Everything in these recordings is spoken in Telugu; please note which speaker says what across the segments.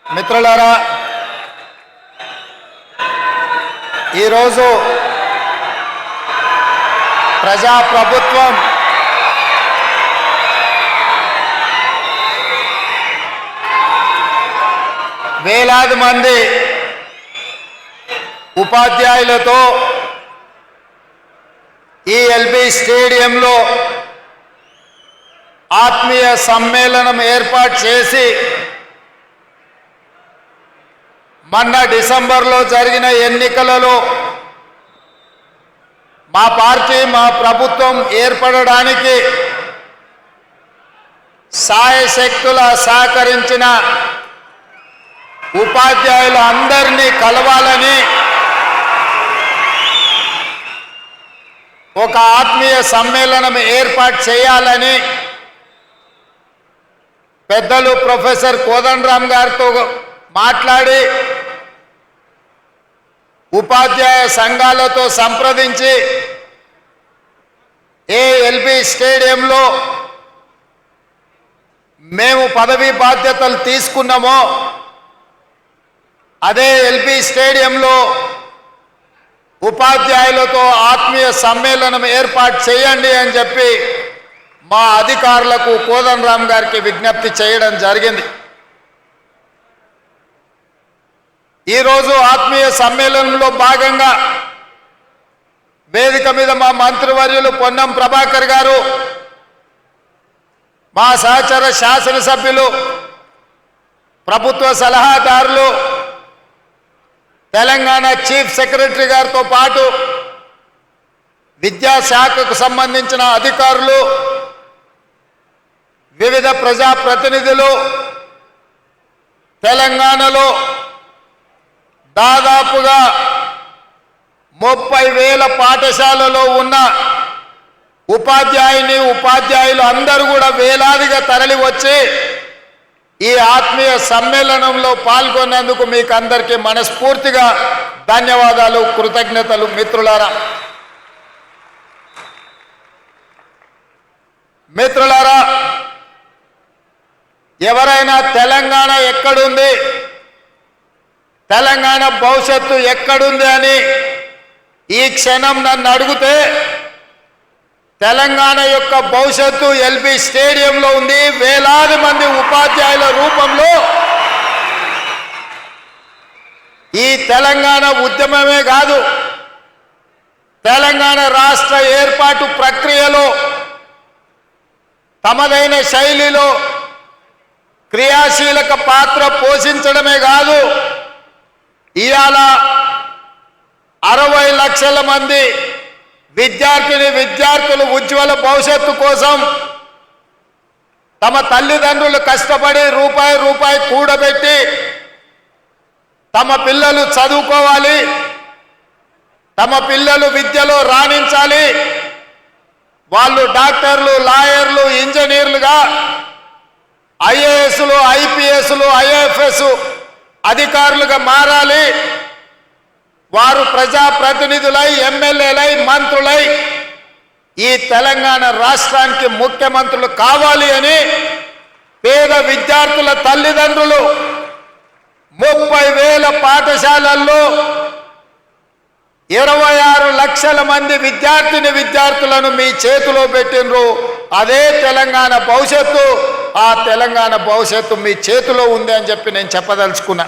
Speaker 1: మిత్రులారా, ఈరోజు ప్రజాప్రభుత్వం వేలాది మంది ఉపాధ్యాయులతో ఈ ఎల్బీ స్టేడియంలో ఆత్మీయ సమ్మేళనం ఏర్పాటు చేసి మొన్న డిసెంబర్లో జరిగిన ఎన్నికలలో మా పార్టీ మా ప్రభుత్వం ఏర్పడడానికి సాయశక్తుల సహకరించిన ఉపాధ్యాయులు అందరినీ కలవాలని ఒక ఆత్మీయ సమ్మేళనం ఏర్పాటు చేయాలని పెద్దలు ప్రొఫెసర్ కోదండరామ్ గారితో మాట్లాడి ఉపాధ్యాయ సంఘాలతో సంప్రదించి ఎల్బీ స్టేడియంలో మేము పదవీ బాధ్యతలు తీసుకున్నామో అదే ఎల్బీ స్టేడియంలో ఉపాధ్యాయులతో ఆత్మీయ సమ్మేళనం ఏర్పాటు చేయండి అని చెప్పి మా అధికారులకు కోదండరామ్ గారికి విజ్ఞప్తి చేయడం జరిగింది. ఈరోజు ఆత్మీయ సమ్మేళనంలో భాగంగా వేదిక మీద మా మంత్రివర్యులు పొన్నం ప్రభాకర్ గారు, మా సహచర శాసనసభ్యులు, ప్రభుత్వ సలహాదారులు, తెలంగాణ చీఫ్ సెక్రటరీ గారితో పాటు విద్యాశాఖకు సంబంధించిన అధికారులు, వివిధ ప్రజాప్రతినిధులు, తెలంగాణలో దాదాపుగా 30,000 పాఠశాలలో ఉన్న ఉపాధ్యాయులు అందరూ కూడా వేలాదిగా తరలి వచ్చి ఈ ఆత్మీయ సమ్మేళనంలో పాల్గొన్నందుకు మీకు అందరికీ మనస్ఫూర్తిగా ధన్యవాదాలు, కృతజ్ఞతలు. మిత్రులారా, ఎవరైనా తెలంగాణ ఎక్కడుంది, తెలంగాణ భవిష్యత్తు ఎక్కడుంది అని ఈ క్షణం నన్ను అడిగితే తెలంగాణ యొక్క భవిష్యత్తు ఎల్బీ స్టేడియంలో ఉంది. వేలాది మంది ఉపాధ్యాయుల రూపంలో ఈ తెలంగాణ ఉద్యమమే కాదు, తెలంగాణ రాష్ట్ర ఏర్పాటు ప్రక్రియలో తమదైన శైలిలో క్రియాశీలక పాత్ర పోషించడమే కాదు, ఇవాళ 60 లక్షల మంది విద్యార్థులు ఉజ్వల భవిష్యత్తు కోసం తమ తల్లిదండ్రులు కష్టపడి రూపాయి కూడబెట్టి తమ పిల్లలు చదువుకోవాలి, తమ పిల్లలు విద్యలో రాణించాలి, వాళ్ళు డాక్టర్లు, లాయర్లు, ఇంజనీర్లుగా, ఐఏఎస్లు, ఐపీఎస్లు, ఐఏఎఫ్ఎస్ అధికారులుగా మారాలి, వారు ప్రజాప్రతినిధులై, ఎమ్మెల్యేలై, మంత్రులై ఈ తెలంగాణ రాష్ట్రానికి ముఖ్యమంత్రులు కావాలి అని పేద విద్యార్థుల తల్లిదండ్రులు 30,000 పాఠశాలల్లో 26 లక్షల మంది విద్యార్థులను మీ చేతిలో పెట్టినరు. అదే తెలంగాణ భవిష్యత్తు. ఆ తెలంగాణ భవిష్యత్తు మీ చేతిలో ఉంది అని చెప్పి నేను చెప్పదలుచుకున్నా.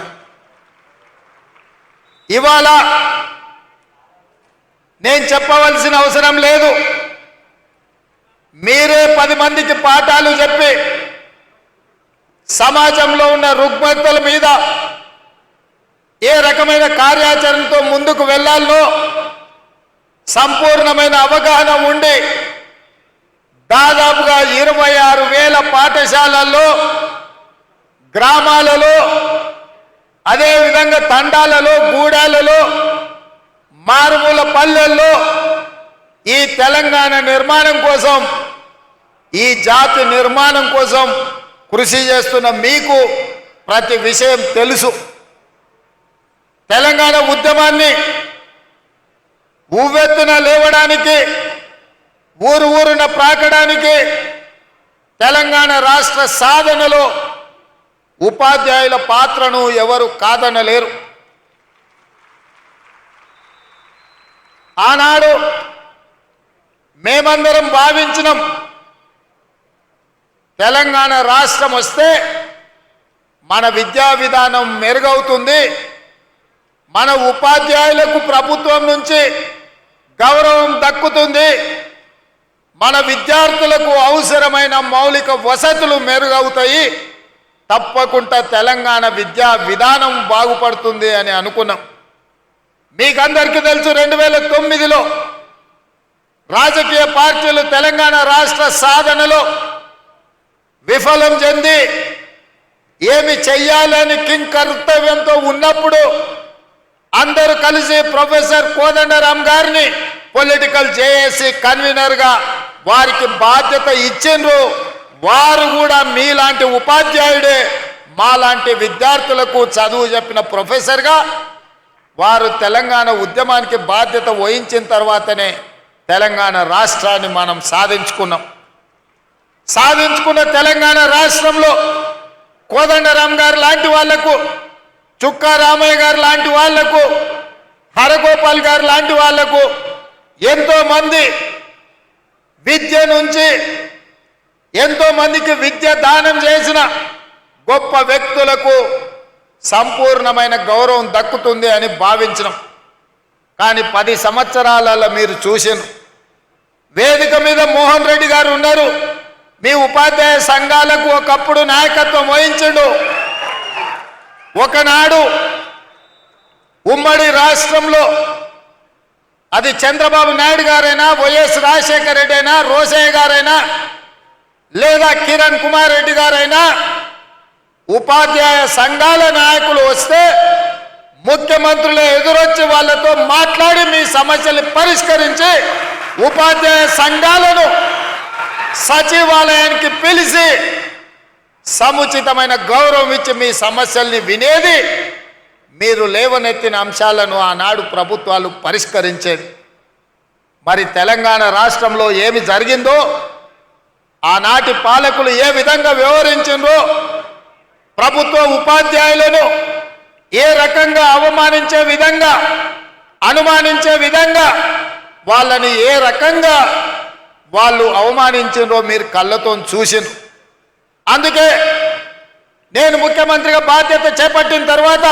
Speaker 1: ఇవాళ నేను చెప్పవలసిన అవసరం లేదు, మీరే 10 మందికి పాఠాలు చెప్పి సమాజంలో ఉన్న రుగ్మతల మీద ఏ రకమైన కార్యాచరణతో ముందుకు వెళ్ళాలో సంపూర్ణమైన అవగాహన ఉండి దాదాపుగా 26,000 పాఠశాలల్లో, గ్రామాలలో, అదేవిధంగా తండాలలో, గూడాలలో, మారుమూల పల్లెల్లో ఈ తెలంగాణ నిర్మాణం కోసం, ఈ జాతి నిర్మాణం కోసం కృషి చేస్తున్న మీకు ప్రతి విషయం తెలుసు. తెలంగాణ ఉద్యమాన్ని ఉవ్వెత్తున లేవడానికి, ఊరున ప్రాకడానికి, తెలంగాణ రాష్ట్ర సాధనలో ఉపాధ్యాయుల పాత్రను ఎవరు కాదనలేరు. ఆనాడు మేమందరం భావించినాం, తెలంగాణ రాష్ట్రం వస్తే మన విద్యా విధానం మెరుగవుతుంది, మన ఉపాధ్యాయులకు ప్రభుత్వం నుంచి గౌరవం దక్కుతుంది, మన విద్యార్థులకు అవసరమైన మౌలిక వసతులు మెరుగవుతాయి, తప్పకుండా తెలంగాణ విద్యా విధానం బాగుపడుతుంది అని అనుకున్నాం. మీకందరికీ తెలుసు, 2009లో రాజకీయ పార్టీలు తెలంగాణ రాష్ట్ర సాధనలో విఫలం చెంది ఏమి చెయ్యాలని కింకర్తవ్యంతో ఉన్నప్పుడు అందరూ కలిసి ప్రొఫెసర్ కోదండరాం గారిని పొలిటికల్ జేఏసీ కన్వీనర్గా వారికి బాధ్యత ఇచ్చిండ్రు. వారు కూడా మీలాంటి ఉపాధ్యాయుడే మాలాంటి విద్యార్థులకు చదువు చెప్పిన ప్రొఫెసర్గా వారు తెలంగాణ ఉద్యమానికి బాధ్యత వహించిన తర్వాతనే తెలంగాణ రాష్ట్రాన్ని మనం సాధించుకున్నాం. సాధించుకున్న తెలంగాణ రాష్ట్రంలో కోదండరాం గారు లాంటి వాళ్లకు, చుక్కా రామయ్య గారు లాంటి వాళ్లకు, హరగోపాల్ గారు లాంటి వాళ్లకు, ఎంతోమంది విద్య నుంచి ఎంతోమందికి విద్య దానం చేసిన గొప్ప వ్యక్తులకు సంపూర్ణమైన గౌరవం దక్కుతుంది అని భావించినాం. కానీ 10 సంవత్సరాలలో మీరు చూసిన వేదిక మీద మోహన్ రెడ్డి గారు ఉన్నారు. మీ ఉపాధ్యాయ సంఘాలకు ఒకప్పుడు నాయకత్వం వహించండు. ఒకనాడు ఉమ్మడి రాష్ట్రంలో అది చంద్రబాబు నాయుడు గారైనా, వైఎస్ రాజశేఖర రెడ్డి అయినా, రోసయ్య గారైనా, లేదా కిరణ్ కుమార్ రెడ్డి గారైనా ఉపాధ్యాయ సంఘాల నాయకులు వస్తే ముఖ్యమంత్రులు ఎదురొచ్చి వాళ్ళతో మాట్లాడి మీ సమస్యలు పరిష్కరించి ఉపాధ్యాయ సంఘాలను సచివాలయానికి పిలిచి సముచితమైన గౌరవం ఇచ్చి మీ సమస్యల్ని వినేది, మీరు లేవనెత్తిన అంశాలను ఆనాడు ప్రభుత్వాలు పరిష్కరించేది. మరి తెలంగాణ రాష్ట్రంలో ఏమి జరిగిందో, ఆనాటి పాలకులు ఏ విధంగా వ్యవహరించిండ్రో, ప్రభుత్వ ఉపాధ్యాయులను ఏ రకంగా అవమానించే విధంగా, అనుమానించే విధంగా, వాళ్ళని ఏ రకంగా వాళ్ళు అవమానించిండ్రో మీరు కళ్ళతో చూసిండ్రు. అందుకే నేను ముఖ్యమంత్రిగా బాధ్యత చేపట్టిన తర్వాత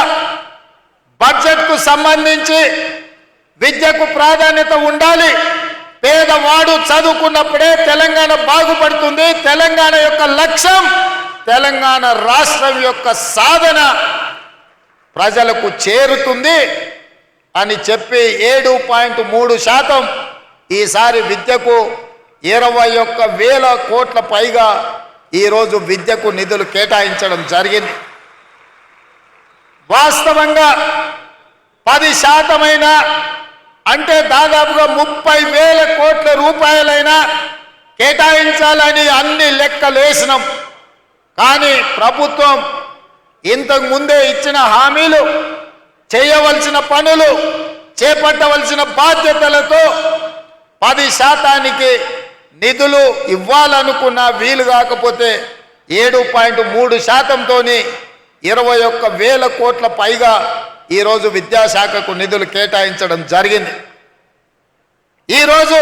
Speaker 1: బడ్జెట్కు సంబంధించి విద్యకు ప్రాధాన్యత ఉండాలి, పేదవాడు చదువుకున్నప్పుడే తెలంగాణ బాగుపడుతుంది, తెలంగాణ యొక్క లక్ష్యం, తెలంగాణ రాష్ట్రం యొక్క సాధన ప్రజలకు చేరుతుంది అని చెప్పి 7.3% ఈసారి విద్యకు 21,000 కోట్ల పైగా ఈరోజు విద్యకు నిధులు కేటాయించడం జరిగింది. వాస్తవంగా 10% అంటే దాదాపుగా 30,000 కోట్ల రూపాయలైనా కేటాయించాలని అన్ని లెక్కలు వేసినాం. కానీ ప్రభుత్వం ఇంతకు ముందే ఇచ్చిన హామీలు, చేయవలసిన పనులు, చేపట్టవలసిన బాధ్యతలతో 10% నిధులు ఇవ్వాలనుకున్నా వీలు కాకపోతే 7.3%తో 21,000 కోట్ల పైగా ఈరోజు విద్యాశాఖకు నిధులు కేటాయించడం జరిగింది. ఈరోజు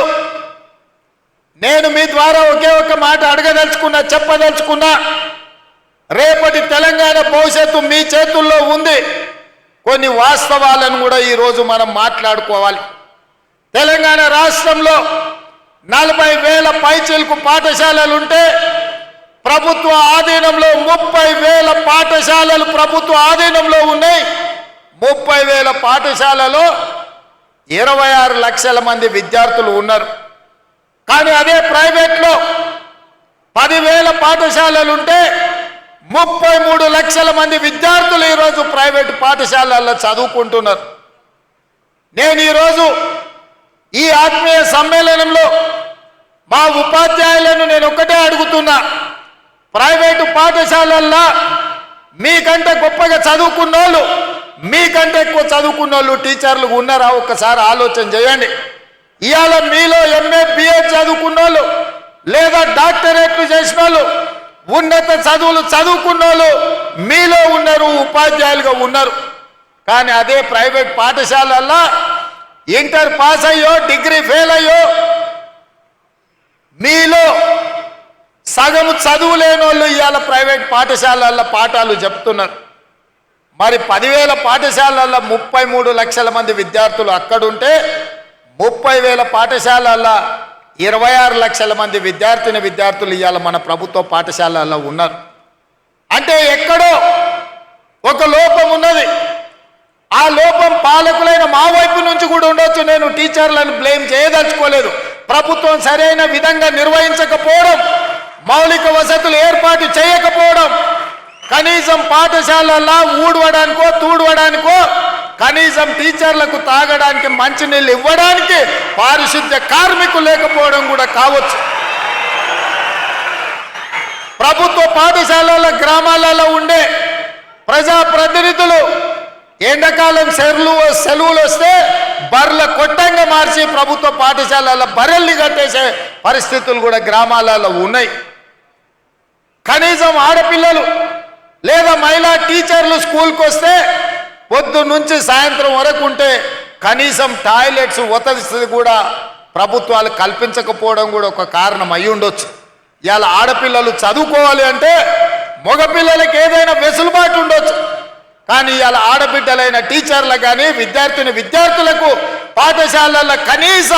Speaker 1: నేను మీ ద్వారా ఒకే ఒక మాట అడగదలుచుకున్నా, చెప్పదలుచుకున్నా, రేపటి తెలంగాణ భవిష్యత్తు మీ చేతుల్లో ఉంది. కొన్ని వాస్తవాలను కూడా ఈరోజు మనం మాట్లాడుకోవాలి. తెలంగాణ రాష్ట్రంలో 40,000 పైచిలకు పాఠశాలలుంటే ప్రభుత్వ ఆధీనంలో 30,000 పాఠశాలలు ప్రభుత్వ ఆధీనంలో ఉన్నాయి. 30,000 పాఠశాలలో 26 లక్షల మంది విద్యార్థులు ఉన్నారు. కానీ అదే ప్రైవేట్లో 10,000 పాఠశాలలుంటే 33 లక్షల మంది విద్యార్థులు ఈరోజు ప్రైవేటు పాఠశాలల్లో చదువుకుంటున్నారు. నేను ఈరోజు ఈ ఆత్మీయ సమ్మేళనంలో మా ఉపాధ్యాయులను నేను ఒక్కటే అడుగుతున్నా, ప్రైవేటు పాఠశాలల్లో మీకంటే గొప్పగా చదువుకున్నోళ్ళు, మీకంటే ఎక్కువ చదువుకున్నోళ్ళు టీచర్లు ఉన్నారా? ఒక్కసారి ఆలోచన చేయండి. ఇవాళ మీలో MA BA చదువుకున్నోళ్ళు లేదా డాక్టరేట్లు చేసిన వాళ్ళు ఉన్నత చదువులు చదువుకున్నోళ్ళు మీలో ఉన్నారు, ఉపాధ్యాయులుగా ఉన్నారు. కానీ అదే ప్రైవేట్ పాఠశాలల్లో ఇంటర్ పాస్ అయ్యో డిగ్రీ ఫెయిల్ అయ్యో మీలో సగం చదువు లేని వాళ్ళు ఇవాళ ప్రైవేట్ పాఠశాలల్లో పాఠాలు చెప్తున్నారు. మరి 10,000 పాఠశాలల్లో 33 లక్షల మంది విద్యార్థులు అక్కడుంటే 30,000 పాఠశాలల్లో 26 లక్షల మంది విద్యార్థులు ఇవాళ మన ప్రభుత్వ పాఠశాలల్లో ఉన్నారు. అంటే ఎక్కడో ఒక లోపం ఉన్నది. ఆ లోపం పాలకులైన మా వైపు నుంచి కూడా ఉండొచ్చు. నేను టీచర్లను బ్లేమ్ చేయదలుచుకోలేదు. ప్రభుత్వం సరైన విధంగా నిర్వహించకపోవడం, మౌలిక వసతులు ఏర్పాటు చేయకపోవడం, కనీసం పాఠశాలల్లో ఊడవడానికో తూడవడానికో, కనీసం టీచర్లకు తాగడానికి మంచినీళ్ళు ఇవ్వడానికి పారిశుద్ధ్య కార్మికులు లేకపోవడం కూడా కావచ్చు. ప్రభుత్వ పాఠశాలల గ్రామాలలో ఉండే ప్రజాప్రతినిధులు ఎండాకాలం సెలవులు వస్తే బర్ల కొట్టంగా మార్చి ప్రభుత్వ పాఠశాలల బర్రెల్ని కట్టేసే పరిస్థితులు కూడా గ్రామాలలో ఉన్నాయి. కనీసం ఆడపిల్లలు లేదా మహిళా టీచర్లు స్కూల్కి వస్తే పొద్దు నుంచి సాయంత్రం వరకు ఉంటే కనీసం టాయిలెట్స్ వసతి కూడా ప్రభుత్వాలు కల్పించకపోవడం కూడా ఒక కారణం అయి ఉండొచ్చు. ఇవాళ ఆడపిల్లలు చదువుకోవాలి అంటే మగపిల్లలకి ఏదైనా వెసులుబాటు ఉండొచ్చు. కానీ ఇవాళ ఆడబిడ్డలైన టీచర్లకు కానీ విద్యార్థులకు పాఠశాలల్లో కనీస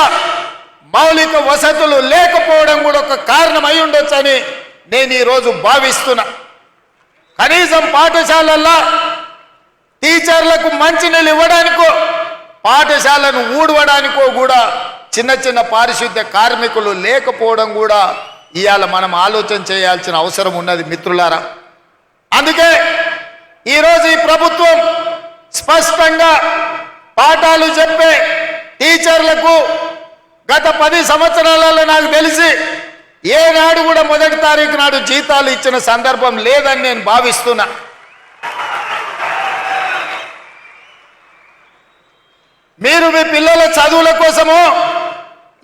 Speaker 1: మౌలిక వసతులు లేకపోవడం కూడా ఒక కారణం అయి ఉండొచ్చని నేను ఈరోజు భావిస్తున్నా. కనీసం పాఠశాలల్లో టీచర్లకు మంచినీళ్ళు ఇవ్వడానికో, పాఠశాలను ఊడవడానికో కూడా చిన్న పారిశుద్ధ్య కార్మికులు లేకపోవడం కూడా ఇవాళ మనం ఆలోచన చేయాల్సిన అవసరం ఉన్నది మిత్రులారా. అందుకే ఈరోజు ఈ ప్రభుత్వం స్పష్టంగా పాఠాలు చెప్పే టీచర్లకు గత 10 సంవత్సరాలలో నాకు తెలిసి ఏనాడు కూడా 1వ తారీఖు నాడు జీతాలు ఇచ్చిన సందర్భం లేదని నేను భావిస్తున్నా. మీరు మీ పిల్లల చదువుల కోసమో,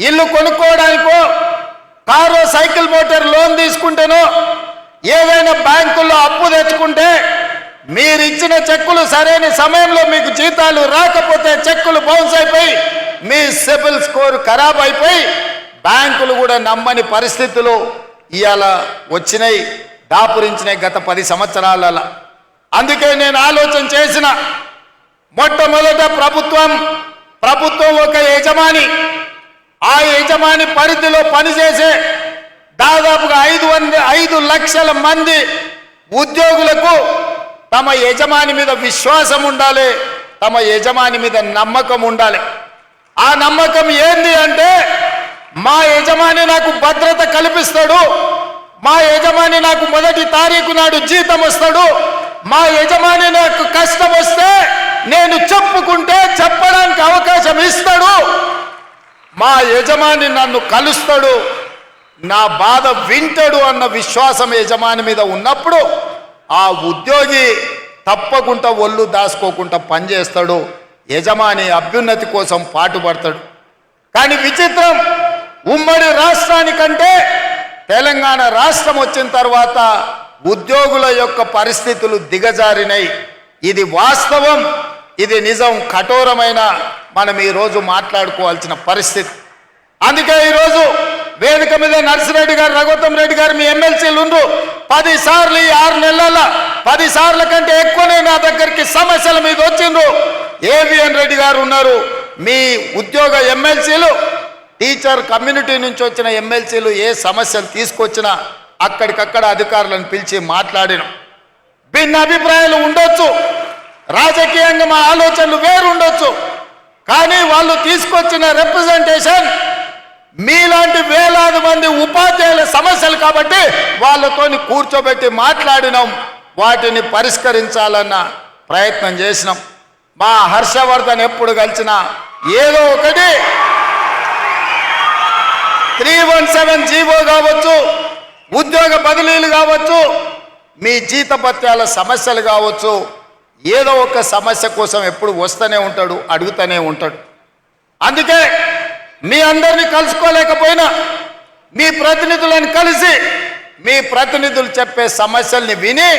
Speaker 1: ఇల్లు కొనుక్కోవడానికో, కారు సైకిల్ మోటార్ లోన్ తీసుకుంటేనో, ఏదైనా బ్యాంకుల్లో అప్పు తెచ్చుకుంటే మీరు ఇచ్చిన చెక్కులు సరైన సమయంలో మీకు జీతాలు రాకపోతే చెక్కులు బౌన్స్ అయిపోయి మీ సిబిల్ స్కోర్ ఖరాబ్ అయిపోయి బ్యాంకులు కూడా నమ్మని పరిస్థితులు ఇవాళ వచ్చినాయి, దాపురించినాయి గత 10 సంవత్సరాలలో. అందుకే నేను ఆలోచన చేసిన మొట్టమొదట ప్రభుత్వం ఒక యజమాని, ఆ యజమాని పరిధిలో పనిచేసే దాదాపుగా 5 లక్షల మంది ఉద్యోగులకు తమ యజమాని మీద విశ్వాసం ఉండాలి, తమ యజమాని మీద నమ్మకం ఉండాలి. ఆ నమ్మకం ఏంది అంటే మా యజమాని నాకు భద్రత కల్పిస్తాడు, మా యజమాని నాకు 1వ తారీఖు నాడు జీతం వస్తాడు, మా యజమాని నాకు కష్టం వస్తే నేను చెప్పుకుంటే చెప్పడానికి అవకాశం ఇస్తాడు, మా యజమాని నన్ను కలుస్తాడు, నా బాధ వింటాడు అన్న విశ్వాసం యజమాని మీద ఉన్నప్పుడు ఆ ఉద్యోగి తప్పకుండా ఒళ్ళు దాచుకోకుండా పనిచేస్తాడు, యజమాని అభ్యున్నతి కోసం పాటుపడతాడు. కానీ విచిత్రం, ఉమ్మడి రాష్ట్రానికంటే తెలంగాణ రాష్ట్రం వచ్చిన తర్వాత ఉద్యోగుల యొక్క పరిస్థితులు దిగజారినాయి. ఇది వాస్తవం, ఇది నిజం, కఠోరమైన మనం ఈరోజు మాట్లాడుకోవాల్సిన పరిస్థితి. అందుకే ఈరోజు వేదిక మీద నర్సిరెడ్డి గారు, రఘుత్తం రెడ్డి గారు మీ ఎమ్మెల్సీలు ఉండ్రు. 10 సార్లు ఈ 6 నెలల 10 సార్ల కంటే ఎక్కువనే నా దగ్గరికి సమస్యల మీద వచ్చిండ్రు. ఏవిఎన్ రెడ్డి గారు ఉన్నారు. మీ ఉద్యోగ ఎమ్మెల్సీలు, టీచర్ కమ్యూనిటీ నుంచి వచ్చిన ఎమ్మెల్సీలు ఏ సమస్యలు తీసుకొచ్చినా అక్కడికక్కడ అధికారులను పిలిచి మాట్లాడిన. భిన్న అభిప్రాయాలు ఉండొచ్చు, రాజకీయంగా మా ఆలోచనలు వేరు ఉండొచ్చు, కానీ వాళ్ళు తీసుకొచ్చిన రిప్రజెంటేషన్ మీలాంటి వేలాది మంది ఉపాధ్యాయుల సమస్యలు కాబట్టి వాళ్ళతోని కూర్చోబెట్టి మాట్లాడినాం, వాటిని పరిష్కరించాలన్న ప్రయత్నం చేసినాం. మా హర్షవర్ధన్ ఎప్పుడు కలిసినా ఏదో ఒకటి 317 జీవో కావచ్చు, ఉద్యోగ బదిలీలు కావచ్చు, మీ జీతభత్యాల సమస్యలు కావచ్చు, ఏదో ఒక సమస్య కోసం ఎప్పుడు వస్తూనే ఉంటాడు, అడుగుతూనే ఉంటాడు. అందుకే మీ అందరినీ కలుసుకోలేకపోయినా మీ ప్రతినిధులను కలిసి మీ ప్రతినిధులు చెప్పే సమస్యల్ని విని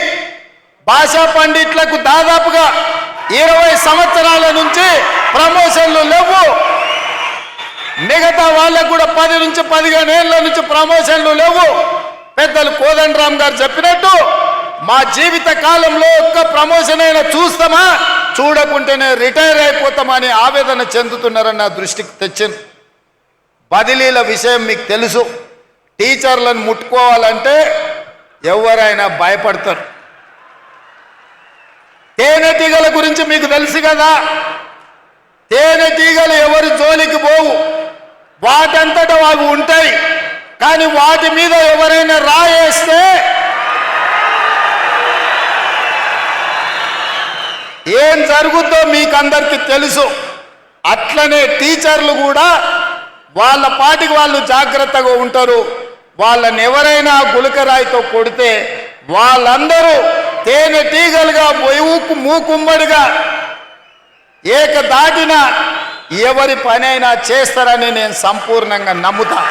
Speaker 1: భాషా పండిట్లకు దాదాపుగా 20 సంవత్సరాల నుంచి ప్రమోషన్లు లేవు. మిగతా వాళ్ళకు కూడా 10 నుంచి 15 ఏళ్ల నుంచి ప్రమోషన్లు లేవు. పెద్దలు కోదండరామ్ గారు చెప్పినట్టు మా జీవిత కాలంలో ఒక్క ప్రమోషన్ అయినా చూస్తామా, చూడకుంటేనే రిటైర్ అయిపోతామని ఆవేదన చెందుతున్నారని నా దృష్టికి తెచ్చింది. బదిలీల విషయం మీకు తెలుసు. టీచర్లను ముట్టుకోవాలంటే ఎవరైనా భయపడతారు. తేనెటీగల గురించి మీకు తెలుసు కదా. తేనెటీగలు ఎవరి జోలికి పోవు, వాటంతటా అవి ఉంటాయి. కానీ వాటి మీద ఎవరైనా రాయేస్తే ఏం జరుగుద్దో మీకు అందరికీ తెలుసు. అట్లనే టీచర్లు కూడా వాళ్ళ పాటికి వాళ్ళు జాగ్రత్తగా ఉంటారు. వాళ్ళని ఎవరైనా గులకరాయితో కొడితే వాళ్ళందరూ తేనెటీగలుగా మూకుమ్మడిగా ఏకదాటిన ఎవరి పనైనా చేస్తారని నేను సంపూర్ణంగా నమ్ముతా.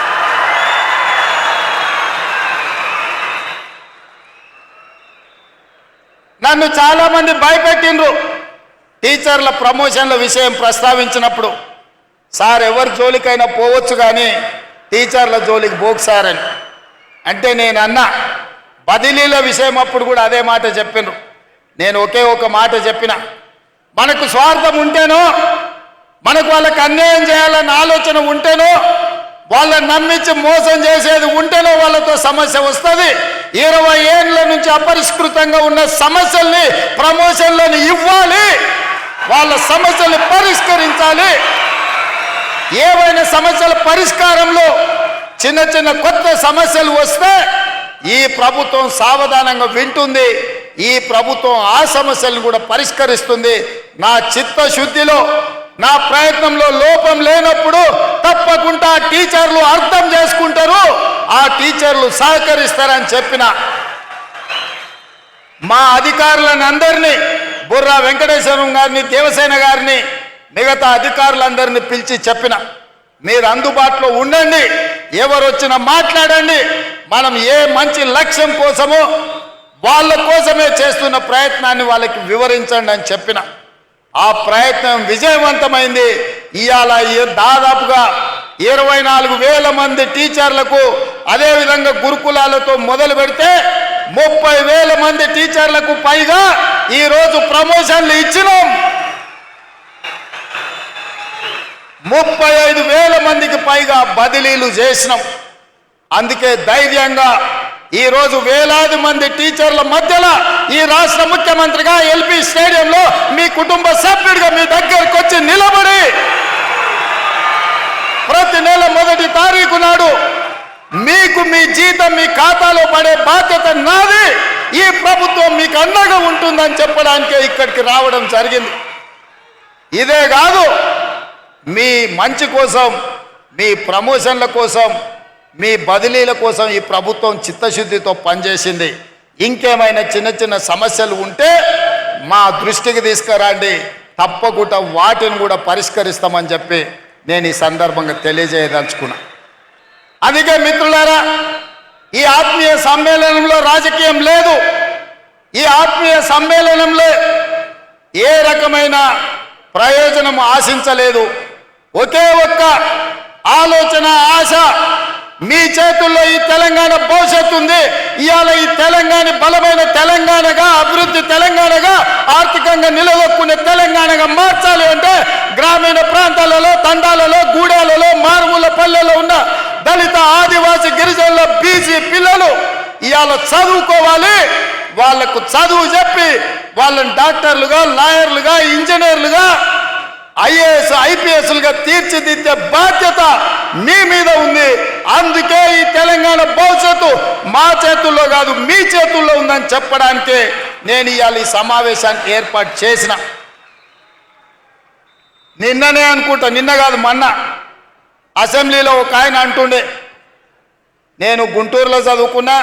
Speaker 1: నన్ను చాలామంది భయపెట్టిండ్రు టీచర్ల ప్రమోషన్ల విషయం ప్రస్తావించినప్పుడు. సార్ ఎవరి జోలికైనా పోవచ్చు కానీ టీచర్ల జోలికి పోకు సార్ అని అంటే నేను అన్నా. బదిలీల విషయం అప్పుడు కూడా అదే మాట చెప్పిండ్రు. నేను ఒకే ఒక మాట చెప్పిన, మనకు స్వార్థం ఉంటేనో, మనకు వాళ్ళకి అన్యాయం చేయాలన్న ఆలోచన ఉంటేనో, వాళ్ళని నమ్మించి మోసం చేసేది ఉంటేనో వాళ్ళతో సమస్య వస్తుంది. 20 ఏళ్ల నుంచి అపరిష్కృతంగా ఉన్న సమస్యల్ని ప్రమోషన్లను ఇవ్వాలి, వాళ్ళ సమస్యలు పరిష్కరించాలి. ఏవైనా సమస్యల పరిష్కారంలో చిన్న చిన్న కొత్త సమస్యలు వస్తే ఈ ప్రభుత్వం సావధానంగా వింటుంది. ఈ ప్రభుత్వం ఆ సమస్యలను కూడా పరిష్కరిస్తుంది. నా చిత్తశుద్ధిలో, నా ప్రయత్నంలో లోపం లేనప్పుడు తప్పకుండా టీచర్లు అర్థం చేసుకుంటారు, ఆ టీచర్లు సహకరిస్తారని చెప్పిన. మా అధికారులను అందరినీ, బుర్రా వెంకటేశ్వరం గారిని, దేవసేన గారిని, మిగతా అధికారులందరినీ పిలిచి చెప్పిన, మీరు అందుబాటులో ఉండండి, ఎవరు వచ్చినా మాట్లాడండి. మనం ఏ మంచి లక్ష్యం కోసమో వాళ్ళ కోసమే చేస్తున్న ప్రయత్నాన్ని వాళ్ళకి వివరించండి అని చెప్పిన. ఆ ప్రయత్నం విజయవంతమైంది. ఇవాళ దాదాపుగా 24,000 మంది టీచర్లకు, అదేవిధంగా గురుకులాలతో మొదలు పెడితే 30,000 మంది టీచర్లకు పైగా ఈరోజు ప్రమోషన్లు ఇచ్చినాం. 35,000 మందికి పైగా బదిలీలు చేసినాం. అందుకే ధైర్యంగా ఈరోజు వేలాది మంది టీచర్ల మధ్యలో ఈ రాష్ట్ర ముఖ్యమంత్రిగా ఎల్బీ స్టేడియంలో మీ కుటుంబ సభ్యుడిగా మీ దగ్గరకు వచ్చి నిలబడి ప్రతి నెల 1వ తారీఖు నాడు మీకు మీ జీతం మీ ఖాతాలో పడే బాధ్యత నాది. ఈ ప్రభుత్వం మీకు అండగా ఉంటుందని చెప్పడానికే ఇక్కడికి రావడం జరిగింది. ఇదే కాదు, మీ మంచి కోసం, మీ ప్రమోషన్ల కోసం, మీ బదిలీల కోసం ఈ ప్రభుత్వం చిత్తశుద్ధితో పనిచేసింది. ఇంకేమైనా చిన్న చిన్న సమస్యలు ఉంటే మా దృష్టికి తీసుకురండి, తప్పకుండా వాటిని కూడా పరిష్కరిస్తామని చెప్పి నేను ఈ సందర్భంగా తెలియజేయదలుచుకున్నా. అందుకే మిత్రులారా, ఈ ఆత్మీయ సమ్మేళనంలో రాజకీయం లేదు. ఈ ఆత్మీయ సమ్మేళనంలో ఏ రకమైన ప్రయోజనం ఆశించలేదు. ఒకే ఒక్క ఆలోచన, ఆశ, మీ చేతుల్లో ఈ తెలంగాణ భవిష్యత్తు ఉంది. ఇవాళ ఈ తెలంగాణ బలమైన తెలంగాణగా, అభివృద్ధి తెలంగాణగా, ఆర్థికంగా నిలదొక్కునే తెలంగాణగా మార్చాలి అంటే గ్రామీణ ప్రాంతాలలో, తండాలలో, గూడాలలో, మారుమూల పల్లెల్లో ఉన్న దళిత, ఆదివాసి, గిరిజనుల, బీసీ పిల్లలు ఇవాళ చదువుకోవాలి. వాళ్లకు చదువు చెప్పి వాళ్ళని డాక్టర్లుగా, లాయర్లుగా, ఇంజనీర్లుగా, ఐఏఎస్, ఐపీఎస్లుగా తీర్చిదిద్దే బాధ్యత మీ మీద ఉంది. అందుకే ఈ తెలంగాణ భవిష్యత్తు మా చేతుల్లో కాదు, మీ చేతుల్లో ఉందని చెప్పడానికే నేను ఇవాళ ఈ సమావేశానికి ఏర్పాటు చేసిన. నిన్ననే అనుకుంటా, నిన్న కాదు మొన్న అసెంబ్లీలో ఒక ఆయన అంటుండే, నేను గుంటూరులో చదువుకున్నా,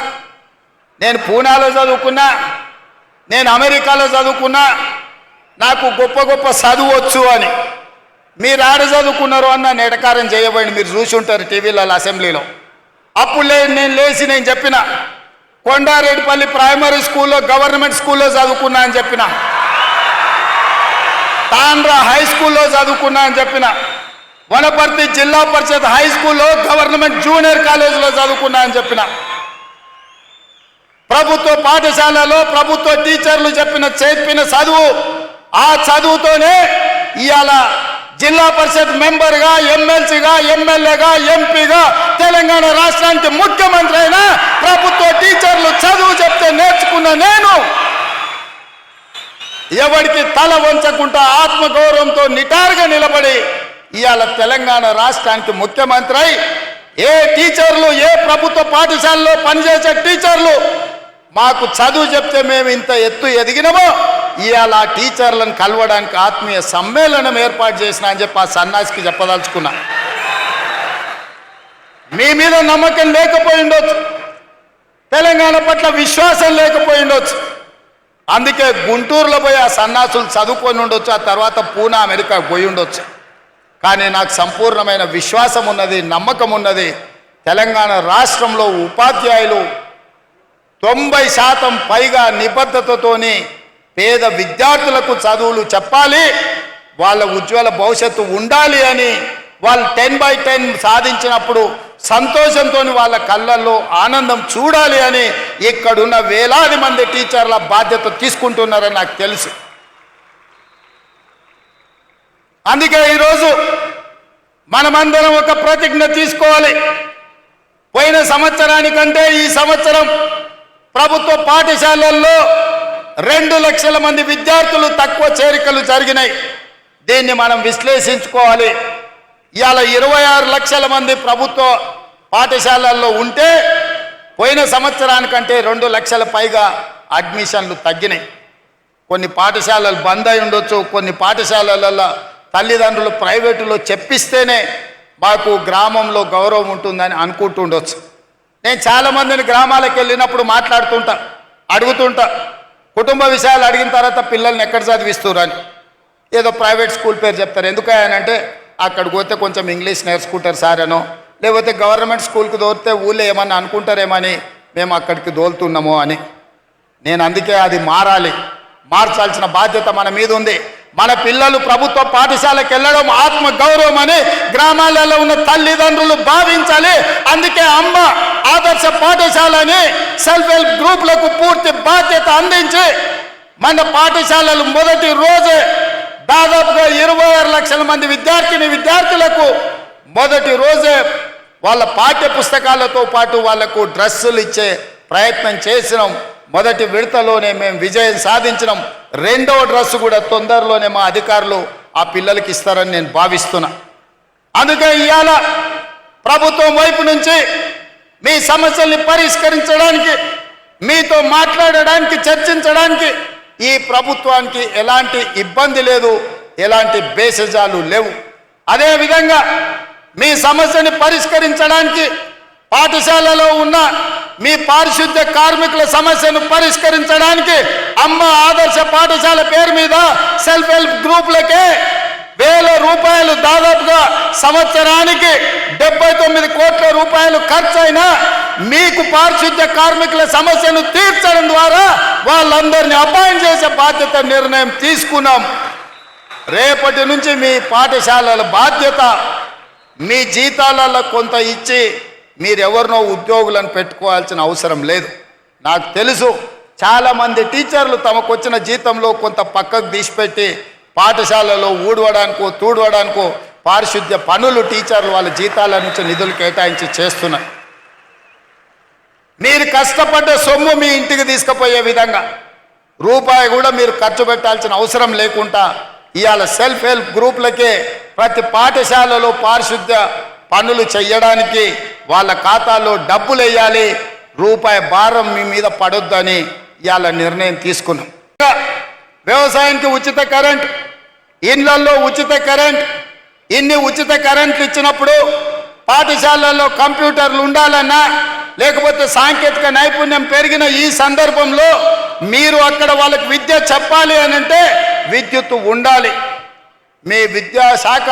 Speaker 1: నేను పూనాలో చదువుకున్నా, నేను అమెరికాలో చదువుకున్నా, నాకు గొప్ప గొప్ప చదువు వచ్చు అని. మీరు ఆడ చదువుకున్నారు అన్న నెటకారం చేయబడి మీరు చూసి ఉంటారు టీవీలలో, అసెంబ్లీలో. అప్పుడు నేను లేచి నేను చెప్పిన, కొండారెడ్డిపల్లి ప్రైమరీ స్కూల్లో గవర్నమెంట్ స్కూల్లో చదువుకున్నా అని చెప్పిన, తాండ్రా హై స్కూల్లో చదువుకున్నా అని చెప్పిన, వనపర్తి జిల్లా పరిషత్ హై స్కూల్లో గవర్నమెంట్ జూనియర్ కాలేజీలో చదువుకున్నా అని చెప్పిన, ప్రభుత్వ పాఠశాలలో ప్రభుత్వ టీచర్లు చెప్పిన చదువు, ఆ చదువుతోనే ఇవాళ జిల్లా పరిషత్ మెంబర్గా, ఎమ్మెల్సీగా, ఎమ్మెల్యేగా, ఎంపీగా, తెలంగాణ రాష్ట్రానికి ముఖ్యమంత్రి అయినా ప్రభుత్వ టీచర్లు చదువు చెప్తే నేర్చుకున్న నేను ఎవరికి తల వంచకుండా ఆత్మగౌరవంతో నిటారుగా నిలబడి ఇవాళ తెలంగాణ రాష్ట్రానికి ముఖ్యమంత్రి అయి ఏ టీచర్లు, ఏ ప్రభుత్వ పాఠశాలలో పనిచేసే టీచర్లు మాకు చదువు చెప్తే మేము ఇంత ఎత్తు ఎదిగినమో ఇవాళ ఆ టీచర్లను కలవడానికి ఆత్మీయ సమ్మేళనం ఏర్పాటు చేసిన అని చెప్పి ఆ సన్నాసికి చెప్పదలుచుకున్నా. మీ మీద నమ్మకం లేకపోయి ఉండొచ్చు, తెలంగాణ పట్ల విశ్వాసం లేకపోయి ఉండొచ్చు, అందుకే గుంటూరులో పోయి ఆ సన్నాసులు చదువుకొని ఉండొచ్చు, ఆ తర్వాత పూనా అమెరికా పోయి ఉండొచ్చు. కానీ నాకు సంపూర్ణమైన విశ్వాసం ఉన్నది, నమ్మకం ఉన్నది. తెలంగాణ రాష్ట్రంలో ఉపాధ్యాయులు 90% పైగా నిబద్ధతతోని పేద విద్యార్థులకు చదువులు చెప్పాలి, వాళ్ళ ఉజ్వల భవిష్యత్తు ఉండాలి అని వాళ్ళు 10/10 సాధించినప్పుడు సంతోషంతో వాళ్ళ కళ్ళల్లో ఆనందం చూడాలి అని ఇక్కడున్న వేలాది మంది టీచర్ల బాధ్యత తీసుకుంటున్నారని నాకు తెలుసు. అందుకే ఈరోజు మనమందరం ఒక ప్రతిజ్ఞ తీసుకోవాలి. పోయిన సంవత్సరానికంటే ఈ సంవత్సరం ప్రభుత్వ పాఠశాలల్లో 2 లక్షల మంది విద్యార్థులు తక్కువ చేరికలు జరిగినాయి. దీన్ని మనం విశ్లేషించుకోవాలి. ఇవాళ 26 లక్షల మంది ప్రభుత్వ పాఠశాలల్లో ఉంటే పోయిన సంవత్సరానికంటే 2 లక్షల పైగా అడ్మిషన్లు తగ్గినాయి. కొన్ని పాఠశాలలు బంద్ అయి ఉండొచ్చు, కొన్ని పాఠశాలలలో తల్లిదండ్రులు ప్రైవేటులో చెప్పిస్తేనే మాకు గ్రామంలో గౌరవం ఉంటుందని అనుకుంటుండొచ్చు. నేను చాలామందిని గ్రామాలకు వెళ్ళినప్పుడు మాట్లాడుతుంటా, అడుగుతుంటా, కుటుంబ విషయాలు అడిగిన తర్వాత పిల్లల్ని ఎక్కడ చదివిస్తున్నారు అని. ఏదో ప్రైవేట్ స్కూల్ పేరు చెప్తారు. ఎందుకంటే అక్కడికి పోతే కొంచెం ఇంగ్లీష్ నేర్చుకుంటారు సార్ అనో, లేకపోతే గవర్నమెంట్ స్కూల్కి దోరితే ఊళ్ళో ఏమన్నా అనుకుంటారేమని మేము అక్కడికి దోలుతున్నామో అని. నేను అందుకే అది మారాలి, మార్చాల్సిన బాధ్యత మన మీద ఉంది. మన పిల్లలు ప్రభుత్వ పాఠశాలకు వెళ్ళడం ఆత్మ గౌరవం అని గ్రామాలలో ఉన్న తల్లిదండ్రులు భావించాలి. అందుకే అమ్మ ఆదర్శ పాఠశాలని సెల్ఫ్ హెల్ప్ గ్రూపులకు పూర్తి బాధ్యత అందించి మన పాఠశాలలు మొదటి రోజే దాదాపుగా 26 లక్షల మంది విద్యార్థులకు మొదటి రోజే వాళ్ళ పాఠ్య పుస్తకాలతో పాటు వాళ్లకు డ్రెస్సులు ఇచ్చే ప్రయత్నం చేసినాం. మొదటి విడతలోనే మేము విజయం సాధించినాం. రెండవ డ్రెస్సు కూడా తొందరలోనే మా అధికారులు ఆ పిల్లలకి ఇస్తారని నేను భావిస్తున్నా. అందుకే ఇవాళ ప్రభుత్వం వైపు నుంచి మీ సమస్యల్ని పరిష్కరించడానికి, మీతో మాట్లాడడానికి, చర్చించడానికి ఈ ప్రభుత్వానికి ఎలాంటి ఇబ్బంది లేదు, ఎలాంటి బేసజాలు లేవు. అదేవిధంగా మీ సమస్యని పరిష్కరించడానికి పాఠశాలలో ఉన్న మీ పారిశుద్ధ్య కార్మికుల సమస్యను పరిష్కరించడానికి అమ్మ ఆదర్శ పాఠశాల పేరు మీద సెల్ఫ్ హెల్ప్ గ్రూపులకే 1000 రూపాయలు, దాదాపుగా సంవత్సరానికి 79 కోట్ల రూపాయలు ఖర్చు అయినా మీకు పారిశుద్ధ్య కార్మికుల సమస్యను తీర్చడం ద్వారా వాళ్ళందరినీ అపాయింట్ చేసే బాధ్యత నిర్ణయం తీసుకున్నాం. రేపటి నుంచి మీ పాఠశాలల బాధ్యత మీ జీతాలలో కొంత ఇచ్చి మీరెవరినో ఉద్యోగులను పెట్టుకోవాల్సిన అవసరం లేదు. నాకు తెలుసు చాలామంది టీచర్లు తమకు వచ్చిన జీతంలో కొంత పక్కకు తీసిపెట్టి పాఠశాలలో ఊడవడానికో తూడవడానికో పారిశుద్ధ్య పనులు టీచర్లు వాళ్ళ జీతాల నుంచి నిధులు కేటాయించి చేస్తున్నారు. మీరు కష్టపడ్డ సొమ్ము మీ ఇంటికి తీసుకుపోయే విధంగా రూపాయి కూడా మీరు ఖర్చు పెట్టాల్సిన అవసరం లేకుండా ఇవాళ సెల్ఫ్ హెల్ప్ గ్రూపులకే ప్రతి పాఠశాలలో పారిశుద్ధ్య పనులు చేయడానికి వాళ్ళ ఖాతాలో డబ్బులు వేయాలి, రూపాయి భారం మీ మీద పడొద్దని ఇవాళ నిర్ణయం తీసుకున్నాం. వ్యవసాయానికి ఉచిత కరెంట్, ఇళ్లలో ఉచిత కరెంట్, ఇన్ని ఉచిత కరెంట్లు ఇచ్చినప్పుడు పాఠశాలల్లో కంప్యూటర్లు ఉండాలన్నా లేకపోతే సాంకేతిక నైపుణ్యం పెరిగిన ఈ సందర్భంలో మీరు అక్కడ వాళ్ళకి విద్య చెప్పాలి అని అంటే విద్యుత్ ఉండాలి. మీ విద్యాశాఖ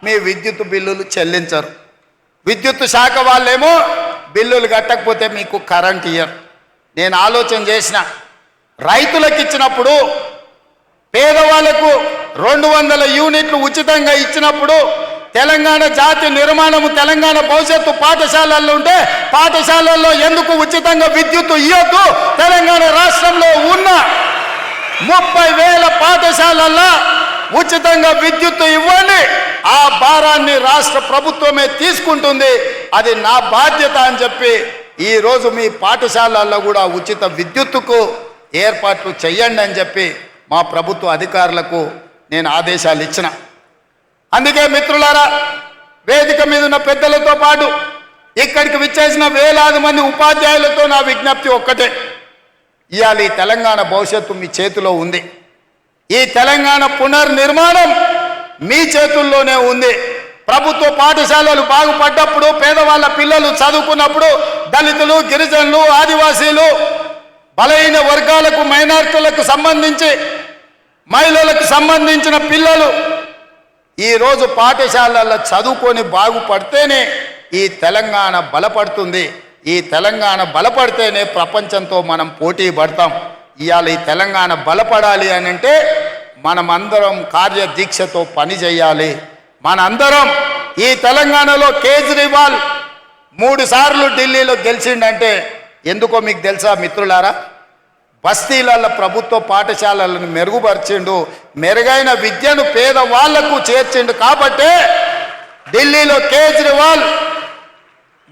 Speaker 1: మీ విద్యుత్ బిల్లులు చెల్లించరు. విద్యుత్ శాఖ వాళ్ళేమో బిల్లులు కట్టకపోతే మీకు కరెంట్ ఇయ్యరు. నేను ఆలోచన చేసిన, రైతులకు ఇచ్చినప్పుడు, పేదవాళ్లకు 200 యూనిట్లు ఉచితంగా ఇచ్చినప్పుడు, తెలంగాణ జాతి నిర్మాణము, తెలంగాణ భవిష్యత్తు పాఠశాలల్లో ఉంటే పాఠశాలల్లో ఎందుకు ఉచితంగా విద్యుత్తు ఇవ్వద్దు? తెలంగాణ రాష్ట్రంలో ఉన్న 30,000 పాఠశాలల్లో ఉచితంగా విద్యుత్తు ఇవ్వండి. ఆ భారాన్ని రాష్ట్ర ప్రభుత్వమే తీసుకుంటుంది. అది నా బాధ్యత అని చెప్పి ఈరోజు మీ పాఠశాలల్లో కూడా ఉచిత విద్యుత్తుకు ఏర్పాట్లు చేయండి అని చెప్పి మా ప్రభుత్వ అధికారులకు నేను ఆదేశాలు ఇచ్చిన. అందుకే మిత్రులారా, వేదిక మీద ఉన్న పెద్దలతో పాటు ఇక్కడికి విచ్చేసిన వేలాది మంది ఉపాధ్యాయులతో నా విజ్ఞప్తి ఒక్కటే, ఇవాళ ఈ తెలంగాణ భవిష్యత్తు మీ చేతిలో ఉంది. ఈ తెలంగాణ పునర్నిర్మాణం మీ చేతుల్లోనే ఉంది. ప్రభుత్వ పాఠశాలలు బాగుపడ్డప్పుడు, పేదవాళ్ళ పిల్లలు చదువుకున్నప్పుడు, దళితులు, గిరిజనులు, ఆదివాసీలు, బలహీన వర్గాలకు, మైనారిటీలకు సంబంధించి, మహిళలకు సంబంధించిన పిల్లలు ఈరోజు పాఠశాలల్లో చదువుకొని బాగుపడితేనే ఈ తెలంగాణ బలపడుతుంది. ఈ తెలంగాణ బలపడితేనే ప్రపంచంతో మనం పోటీ పడతాం. ఇవాళ ఈ తెలంగాణ బలపడాలి అని అంటే మనమందరం కార్యదీక్షతో పని చేయాలి. మనందరం ఈ తెలంగాణలో కేజ్రీవాల్ 3 సార్లు ఢిల్లీలో గెలిచిండంటే ఎందుకో మీకు తెలుసా మిత్రులారా? బస్తీలలో ప్రభుత్వ పాఠశాలలను మెరుగుపరిచిండు, మెరుగైన విద్యను పేదవాళ్లకు చేర్చిండు. కాబట్టే ఢిల్లీలో కేజ్రీవాల్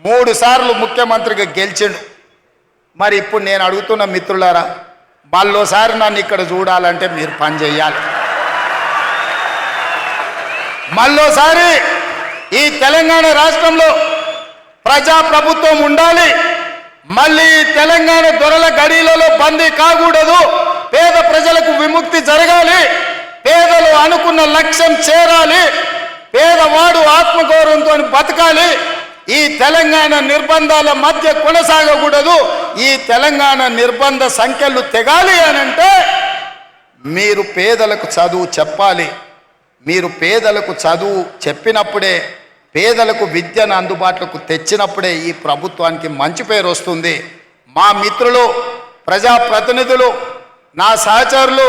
Speaker 1: 3 సార్లు ముఖ్యమంత్రిగా గెలిచిండు. మరి ఇప్పుడు నేను అడుగుతున్న మిత్రులారా, మళ్ళోసారి నన్ను ఇక్కడ చూడాలంటే మీరు పని చేయాలి. మళ్ళోసారి ఈ తెలంగాణ రాష్ట్రంలో ప్రజాప్రభుత్వం ఉండాలి. మళ్ళీ తెలంగాణ దొరల గడిలలో బందీ కాకూడదు. పేద ప్రజలకు విముక్తి జరగాలి. పేదలు అనుకున్న లక్ష్యం చేరాలి. పేదవాడు ఆత్మగౌరవంతో బతకాలి. ఈ తెలంగాణ నిర్బంధాల మధ్య కొనసాగకూడదు. ఈ తెలంగాణ నిర్బంధ సంఖ్యలు తెగాలి అనంటే మీరు పేదలకు చదువు చెప్పాలి. మీరు పేదలకు చదువు చెప్పినప్పుడే, పేదలకు విద్యను అందుబాటులోకి తెచ్చినప్పుడే ఈ ప్రభుత్వానికి మంచి పేరు వస్తుంది. మా మిత్రులు, ప్రజాప్రతినిధులు, నా సహచరులు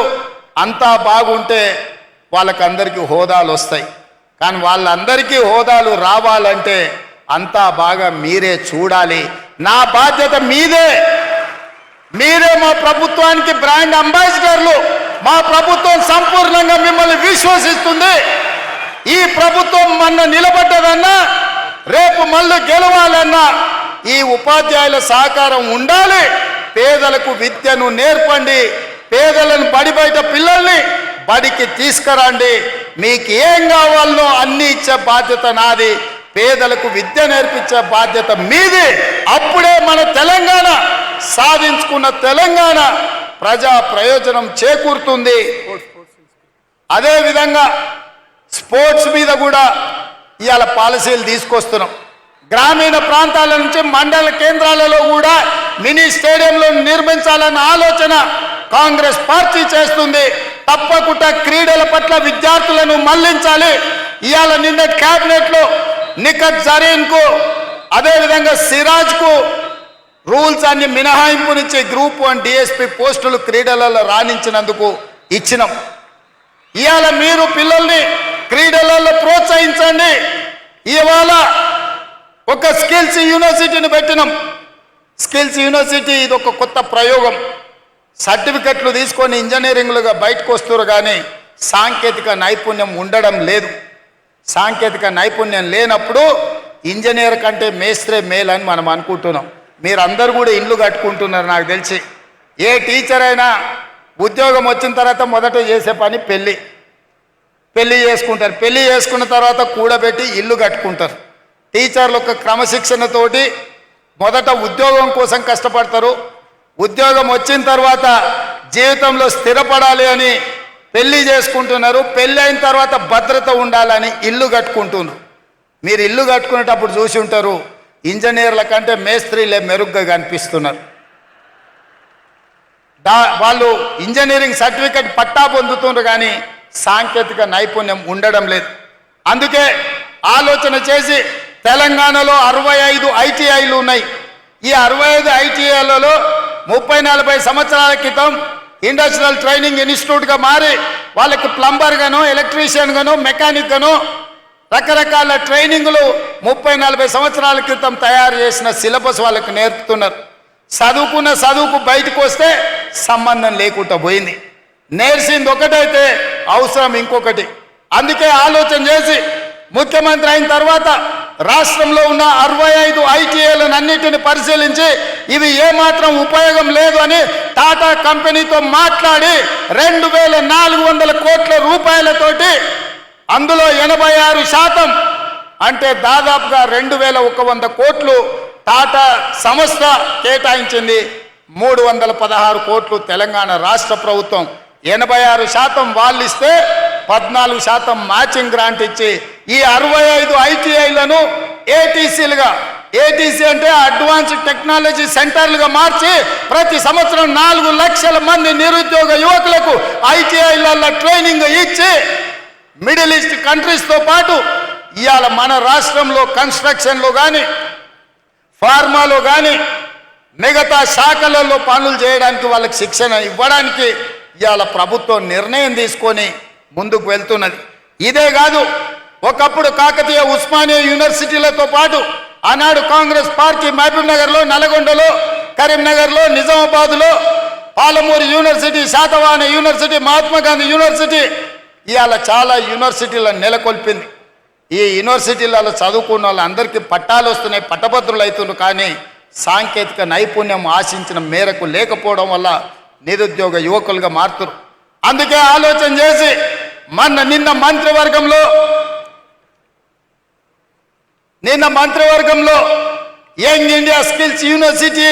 Speaker 1: అంతా బాగుంటే వాళ్ళకందరికీ హోదాలు వస్తాయి. కానీ వాళ్ళందరికీ హోదాలు రావాలంటే అంతా బాగా మీరే చూడాలి. నా బాధ్యత మీదే. మీరే మా ప్రభుత్వానికి బ్రాండ్ అంబాసిడర్లు. మా ప్రభుత్వం సంపూర్ణంగా మిమ్మల్ని విశ్వసిస్తుంది. ఈ ప్రభుత్వం మొన్న నిలబడ్డదన్నా, రేపు మళ్ళీ గెలవాలన్నా ఈ ఉపాధ్యాయుల సహకారం ఉండాలి. పేదలకు విద్యను నేర్పండి. పేదలను బడి బయట పిల్లల్ని బడికి తీసుకురండి. మీకు ఏం కావాలనో అన్ని ఇచ్చే బాధ్యత నాది. పేదలకు విద్య నేర్పించే బాధ్యత మీది. అప్పుడే మన తెలంగాణ సాధించుకున్న తెలంగాణ ప్రజా ప్రయోజనం చేకూరుతుంది. అదేవిధంగా స్పోర్ట్స్ మీద కూడా ఇవాళ పాలసీలు తీసుకొస్తున్నాం. గ్రామీణ ప్రాంతాల నుంచి మండల కేంద్రాలలో కూడా మినీ స్టేడియంలో నిర్మించాలన్న ఆలోచన కాంగ్రెస్ పార్టీ చేస్తుంది. తప్పకుండా క్రీడల పట్ల విద్యార్థులను మళ్లించాలి. ఇవాళ నిన్న క్యాబినెట్లో నిఖత్ జరీన్కు, అదేవిధంగా సిరాజ్కు రూల్స్ అన్ని మినహాయింపునిచ్చే గ్రూప్ 1 DSP పోస్టులు క్రీడలలో రాణించినందుకు ఇచ్చినాం. ఇవాళ మీరు పిల్లల్ని క్రీడలలో ప్రోత్సహించండి. ఇవాళ ఒక స్కిల్స్ యూనివర్సిటీని పెట్టినాం. స్కిల్స్ యూనివర్సిటీ ఇది ఒక కొత్త ప్రయోగం. సర్టిఫికెట్లు తీసుకొని ఇంజనీరింగ్లుగా బయటకు వస్తారు, కానీ సాంకేతిక నైపుణ్యం ఉండడం లేదు. సాంకేతిక నైపుణ్యం లేనప్పుడు ఇంజనీర్ కంటే మేస్త్రే మేల్ అని మనం అనుకుంటున్నాం. మీరందరూ కూడా ఇండ్లు కట్టుకుంటున్నారు. నాకు తెలిసి ఏ టీచర్ అయినా ఉద్యోగం వచ్చిన తర్వాత మొదట చేసే పని పెళ్ళి చేసుకుంటారు. పెళ్ళి చేసుకున్న తర్వాత కూడబెట్టి ఇల్లు కట్టుకుంటారు. టీచర్లు ఒక క్రమశిక్షణతోటి మొదట ఉద్యోగం కోసం కష్టపడతారు. ఉద్యోగం వచ్చిన తర్వాత జీవితంలో స్థిరపడాలి అని పెళ్ళి చేసుకుంటున్నారు. పెళ్ళి అయిన తర్వాత భద్రత ఉండాలని ఇల్లు కట్టుకుంటున్నారు. మీరు ఇల్లు కట్టుకునేటప్పుడు చూసి ఉంటారు, ఇంజనీర్ల కంటే మేస్త్రీలే మెరుగ్గా కనిపిస్తున్నారు. వాళ్ళు ఇంజనీరింగ్ సర్టిఫికెట్ పట్టా పొందుతున్నారు, కానీ సాంకేతిక నైపుణ్యం ఉండడం లేదు. అందుకే ఆలోచన చేసి తెలంగాణలో 65 ITIలు ఉన్నాయి. ఈ 65 ITIలలో 30-40 సంవత్సరాల క్రితం ఇండస్ట్రియల్ ట్రైనింగ్ ఇన్స్టిట్యూట్గా మారి వాళ్ళకి ప్లంబర్ గాను, ఎలక్ట్రీషియన్ గాను, మెకానిక్ గాను రకరకాల ట్రైనింగ్లు 30-40 సంవత్సరాల క్రితం తయారు చేసిన సిలబస్ వాళ్ళకి నేర్పుతున్నారు. చదువుకున్న చదువుకు బయటకు వస్తే సంబంధం లేకుండా పోయింది. నేర్చింది ఒకటైతే అవసరం ఇంకొకటి. అందుకే ఆలోచన చేసి ముఖ్యమంత్రి అయిన తర్వాత రాష్ట్రంలో ఉన్న 65 ఐటీఐలను అన్నిటిని పరిశీలించి ఇవి ఏమాత్రం ఉపయోగం లేదు అని టాటా కంపెనీతో మాట్లాడి 2400 కోట్ల రూపాయలతోటి అందులో 86% అంటే దాదాపుగా 2100 కోట్లు టాటా సంస్థ కేటాయించింది. 316 కోట్లు తెలంగాణ రాష్ట్ర ప్రభుత్వం, 86% వాళ్ళు ఇస్తే 14% మ్యాచింగ్ గ్రాంట్ ఇచ్చి ఈ 65 ఐటీఐలను ఏటీసీలుగా, ఏటీసీ అంటే అడ్వాన్స్డ్ టెక్నాలజీ సెంటర్లుగా మార్చి ప్రతి సంవత్సరం 4 లక్షల మంది నిరుద్యోగ యువకులకు ఐటీఐలలో ట్రైనింగ్ ఇచ్చి మిడిల్ ఈస్ట్ కంట్రీస్తో పాటు ఇవాళ మన రాష్ట్రంలో కన్స్ట్రక్షన్లో కానీ, ఫార్మాలో కానీ, మిగతా శాఖలలో పనులు చేయడానికి వాళ్ళకి శిక్షణ ఇవ్వడానికి ఇవాళ ప్రభుత్వం నిర్ణయం తీసుకొని ముందుకు వెళ్తున్నది. ఇదే కాదు, ఒకప్పుడు కాకతీయ ఉస్మానియా యూనివర్సిటీలతో పాటు ఆనాడు కాంగ్రెస్ పార్టీ మహబూబ్ నగర్లో, నల్గొండలో, కరీంనగర్లో, నిజామాబాద్లో, Palamuru university, Satavahana university, Mahatma Gandhi university ఇవాళ చాలా యూనివర్సిటీలను నెలకొల్పింది. ఈ యూనివర్సిటీలలో చదువుకున్న వాళ్ళందరికీ పట్టాలు వస్తున్నాయి, పట్టభద్రులు అవుతున్నారు. కానీ సాంకేతిక నైపుణ్యం ఆశించిన మేరకు లేకపోవడం వల్ల నిరుద్యోగ యువకులుగా మారుతున్నారు. అందుకే ఆలోచన చేసి నిన్న మంత్రివర్గంలో యంగ్ ఇండియా స్కిల్స్ యూనివర్సిటీ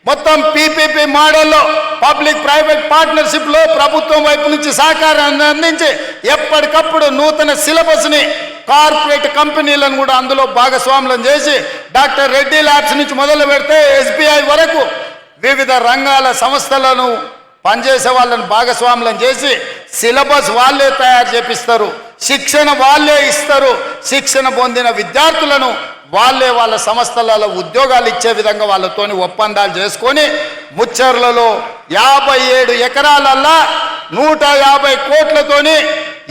Speaker 1: మొత్తం పీపీపీ మోడల్లో పబ్లిక్ ప్రైవేట్ పార్ట్నర్షిప్లో ప్రభుత్వం వైపు నుంచి సహకారాన్ని అందించి ఎప్పటికప్పుడు నూతన సిలబస్ని కార్పొరేట్ కంపెనీలను కూడా అందులో భాగస్వాములను చేసి డాక్టర్ రెడ్డి ల్యాబ్స్ నుంచి మొదలు పెడితే ఎస్బీఐ వరకు వివిధ రంగాల సంస్థలను పనిచేసే వాళ్ళని భాగస్వాములను చేసి సిలబస్ వాళ్ళే తయారు చేపిస్తారు, శిక్షణ వాళ్ళే ఇస్తారు. శిక్షణ పొందిన విద్యార్థులను వాళ్ళే వాళ్ళ సంస్థలలో ఉద్యోగాలు ఇచ్చే విధంగా వాళ్ళతోని ఒప్పందాలు చేసుకొని ముచ్చర్లలో 57 ఎకరాలల్లా 150 కోట్లతోని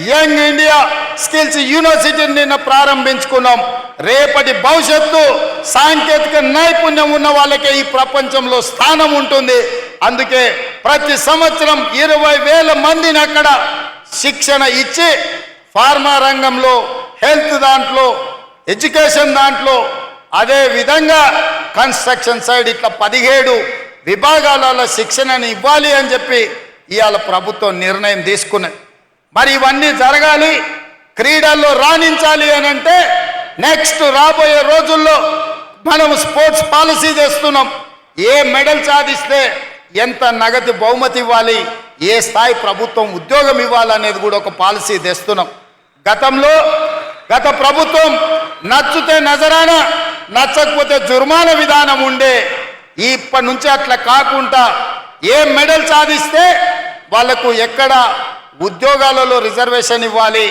Speaker 1: యంగ్ ఇండియా స్కిల్స్ యూనివర్సిటీని నిన్న ప్రారంభించుకున్నాం. రేపటి భవిష్యత్తు సాంకేతిక నైపుణ్యం ఉన్న వాళ్ళకే ఈ ప్రపంచంలో స్థానం ఉంటుంది. అందుకే ప్రతి సంవత్సరం 20,000 మందిని అక్కడ శిక్షణ ఇచ్చి ఫార్మా రంగంలో, హెల్త్ దాంట్లో, ఎడ్యుకేషన్ దాంట్లో, అదే విధంగా కన్స్ట్రక్షన్ సైడ్ ఇట్లా 17 విభాగాలలో శిక్షణని ఇవ్వాలి అని చెప్పి ఇవాళ ప్రభుత్వం నిర్ణయం తీసుకున్నది. మరి ఇవన్నీ జరగాలి, క్రీడల్లో రాణించాలి అని అంటే నెక్స్ట్ రాబోయే రోజుల్లో మనం స్పోర్ట్స్ పాలసీ చేస్తున్నాం. ఏ మెడల్ సాధిస్తే ఎంత నగదు బహుమతి ఇవ్వాలి, ఏ స్థాయి ప్రభుత్వం ఉద్యోగం ఇవ్వాలనేది కూడా ఒక పాలసీ తెస్తున్నాం. గత ప్రభుత్వం నచ్చితే నజరానా, నచ్చకపోతే జుర్మానా విధానం ఉండే. ఇప్పటి నుంచి అట్లా కాకుండా ఏ మెడల్ సాధిస్తే వాళ్లకు ఎక్కడ ఉద్యోగాలలో రిజర్వేషన్ ఇవ్వాలి,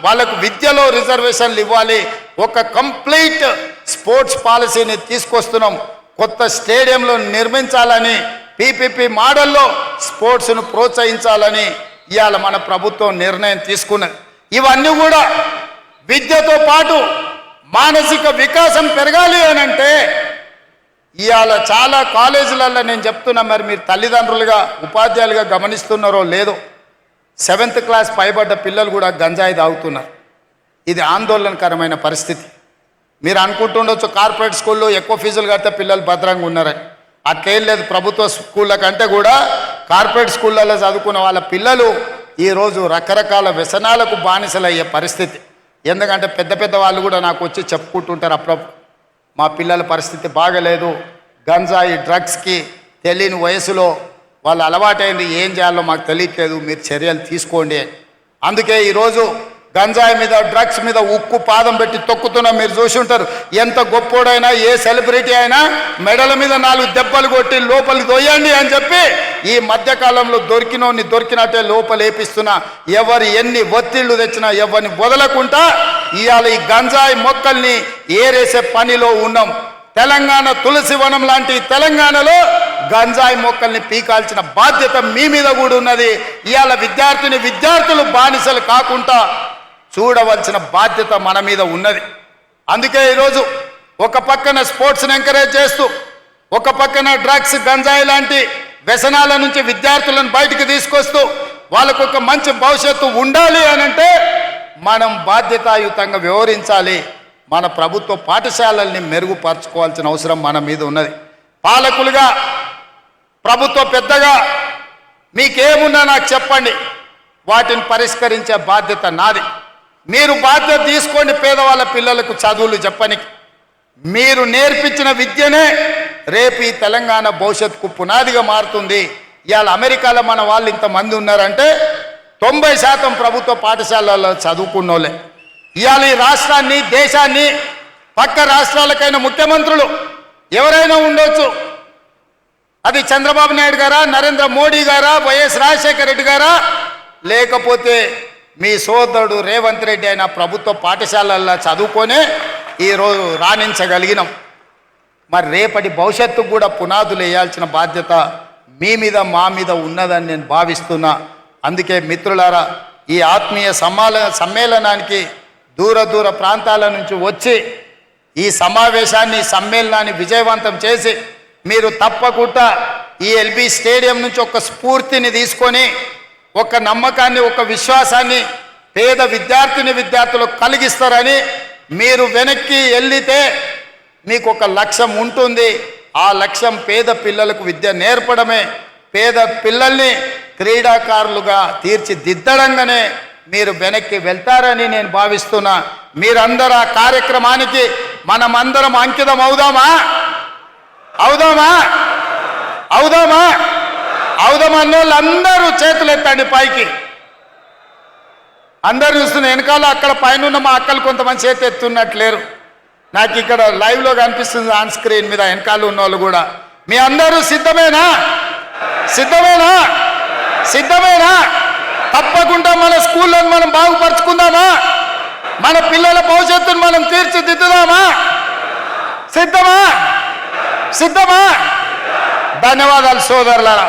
Speaker 1: వాళ్ళకు విద్యలో రిజర్వేషన్లు ఇవ్వాలి. ఒక కంప్లీట్ స్పోర్ట్స్ పాలసీని తీసుకొస్తున్నాం. కొత్త స్టేడియంలో నిర్మించాలని, పీపీపీ మోడల్లో స్పోర్ట్స్ను ప్రోత్సహించాలని ఇవాళ మన ప్రభుత్వం నిర్ణయం తీసుకున్నది. ఇవన్నీ కూడా విద్యతో పాటు మానసిక వికాసం పెరగాలి అని అంటే ఇవాళ చాలా కాలేజీలలో నేను చెప్తున్నా, మరి మీరు తల్లిదండ్రులుగా, ఉపాధ్యాయులుగా గమనిస్తున్నారో లేదో, 7th క్లాస్ పైబడ్డ పిల్లలు కూడా గంజాయి తాగుతున్నారు. ఇది ఆందోళనకరమైన పరిస్థితి. మీరు అనుకుంటుండొచ్చు కార్పొరేట్ స్కూల్లో ఎక్కువ ఫీజులు కడితే పిల్లలు భద్రంగా ఉన్నారని. అట్లేం లేదు. ప్రభుత్వ స్కూళ్ళ కంటే కూడా కార్పొరేట్ స్కూళ్ళల్లో చదువుకున్న వాళ్ళ పిల్లలు ఈరోజు రకరకాల వ్యసనాలకు బానిసలయ్యే పరిస్థితి. ఎందుకంటే పెద్ద పెద్ద వాళ్ళు కూడా నాకు వచ్చి చెప్పుకుంటుంటారు అప్పుడప్పుడు, మా పిల్లల పరిస్థితి బాగలేదు, గంజాయి డ్రగ్స్కి తెలియని వయసులో వాళ్ళు అలవాటైంది, ఏం చేయాలో మాకు తెలియట్లేదు, మీరు చర్యలు తీసుకోండి. అందుకే ఈరోజు గంజాయి మీద, డ్రగ్స్ మీద ఉక్కు పాదం పెట్టి తొక్కుతున్నా. మీరు చూసి ఉంటారు, ఎంత గొప్పోడైనా, ఏ సెలబ్రిటీ అయినా మెడల మీద 4 దెబ్బలు కొట్టి లోపలికి దొయ్యండి అని చెప్పి ఈ మధ్యకాలంలో దొరికినోని దొరికినట్టే లోపలేపిస్తున్నా. ఎవరు ఎన్ని ఒత్తిళ్లు తెచ్చినా ఎవరిని వదలకుండా ఇవాళ ఈ గంజాయి మొక్కల్ని ఏరేసే పనిలో ఉన్నాం. తెలంగాణ తులసి వనం లాంటి తెలంగాణలో గంజాయి మొక్కల్ని పీకాల్సిన బాధ్యత మీ మీద కూడా ఉన్నది. ఇవాళ విద్యార్థులు బానిసలు కాకుండా చూడవలసిన బాధ్యత మన మీద ఉన్నది. అందుకే ఈరోజు ఒక పక్కన స్పోర్ట్స్ని ఎంకరేజ్ చేస్తూ, ఒక పక్కన డ్రగ్స్ గంజాయి లాంటి వ్యసనాల నుంచి విద్యార్థులను బయటికి తీసుకొస్తూ వాళ్ళకు ఒక మంచి భవిష్యత్తు ఉండాలి అనంటే మనం బాధ్యతాయుతంగా వ్యవహరించాలి. మన ప్రభుత్వ పాఠశాలల్ని మెరుగుపరచుకోవాల్సిన అవసరం మన మీద ఉన్నది. పాలకులుగా, ప్రభుత్వ పెద్దగా మీకేమున్నా నాకు చెప్పండి, వాటిని పరిష్కరించే బాధ్యత నాది. మీరు బాధ్యత తీసుకోండి. పేదవాళ్ళ పిల్లలకు చదువులు చెప్పనికి మీరు నేర్పించిన విద్యనే రేపు ఈ తెలంగాణ భవిష్యత్తుకు పునాదిగా మారుతుంది. ఇవాళ అమెరికాలో మన వాళ్ళు ఇంతమంది ఉన్నారంటే 90% ప్రభుత్వ పాఠశాలలో చదువుకున్నోళ్ళే. ఇవాళ ఈ రాష్ట్రాన్ని, దేశాన్ని, పక్క రాష్ట్రాలకైనా ముఖ్యమంత్రులు ఎవరైనా ఉండొచ్చు. అది చంద్రబాబు నాయుడు గారా, నరేంద్ర మోడీ గారా, వైఎస్ రాజశేఖర రెడ్డి గారా, లేకపోతే మీ సోదరుడు రేవంత్ రెడ్డి అయిన ప్రభుత్వ పాఠశాలల్లో చదువుకొనే ఈరోజు రాణించగలిగినాం. మరి రేపటి భవిష్యత్తుకు కూడా పునాదులు వేయాల్సిన బాధ్యత మీ మీద, మా మీద ఉన్నదని నేను భావిస్తున్నా. అందుకే మిత్రులారా, ఈ ఆత్మీయ సమ్మేళనానికి దూర ప్రాంతాల నుంచి వచ్చి ఈ సమావేశాన్ని, సమ్మేళనాన్ని విజయవంతం చేసి మీరు తప్పకుండా ఈ ఎల్బీ స్టేడియం నుంచి ఒక స్ఫూర్తిని తీసుకొని, ఒక నమ్మకాన్ని, ఒక విశ్వాసాన్ని పేద విద్యార్థులకు కలిగిస్తారని, మీరు వెనక్కి వెళ్ళితే మీకు ఒక లక్ష్యం ఉంటుంది. ఆ లక్ష్యం పేద పిల్లలకు విద్య నేర్పడమే. పేద పిల్లల్ని క్రీడాకారులుగా తీర్చిదిద్దడంగానే మీరు వెనక్కి వెళ్తారని నేను భావిస్తున్నా. మీరందరూ ఆ కార్యక్రమానికి మనమందరం అంకితం అవుదామా? అన్నోళ్ళందరూ చేతులు ఎత్తండి పైకి. అందరు చూస్తున్న వెనకాల అక్కడ పైన మా అక్కలు కొంతమంది చేతి ఎత్తున్నట్లేరు. నాకు ఇక్కడ లైవ్లో కనిపిస్తుంది ఆన్ స్క్రీన్ మీద వెనకాల ఉన్న వాళ్ళు కూడా. మీ అందరూ సిద్ధమేనా? తప్పకుండా మన స్కూళ్ళను మనం బాగుపరుచుకుందామా? మన పిల్లల భవిష్యత్తును మనం తీర్చిదిద్దుదామా? సిద్ధమా? ధన్యవాదాలు సోదరులారా.